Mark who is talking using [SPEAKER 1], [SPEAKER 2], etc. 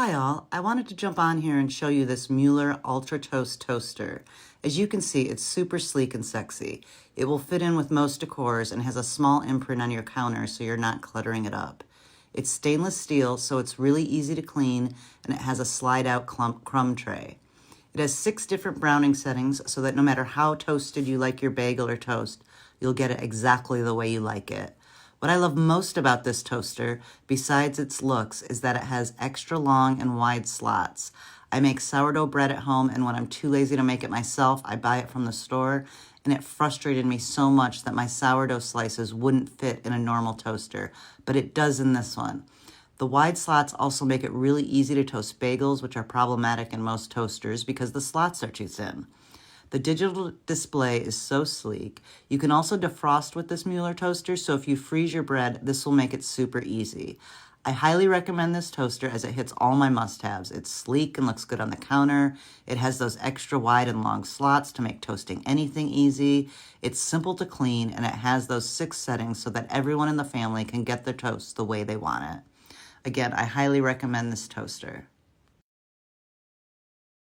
[SPEAKER 1] Hi all, I wanted to jump on here and show you this Mueller UltraToast toaster. As you can see, it's super sleek and sexy. It will fit in with most decors and has a small imprint on your counter so you're not cluttering it up. It's stainless steel, so it's really easy to clean, and it has a slide-out crumb tray. It has 6 different browning settings so that no matter how toasted you like your bagel or toast, you'll get it exactly the way you like it. What I love most about this toaster, besides its looks, is that it has extra long and wide slots. I make sourdough bread at home, and when I'm too lazy to make it myself, I buy it from the store, and it frustrated me so much that my sourdough slices wouldn't fit in a normal toaster, but it does in this one. The wide slots also make it really easy to toast bagels, which are problematic in most toasters because the slots are too thin. The digital display is so sleek. You can also defrost with this Mueller toaster, so if you freeze your bread, this will make it super easy. I highly recommend this toaster as it hits all my must-haves. It's sleek and looks good on the counter. It has those extra wide and long slots to make toasting anything easy. It's simple to clean, and it has those 6 settings so that everyone in the family can get their toast the way they want it. Again, I highly recommend this toaster.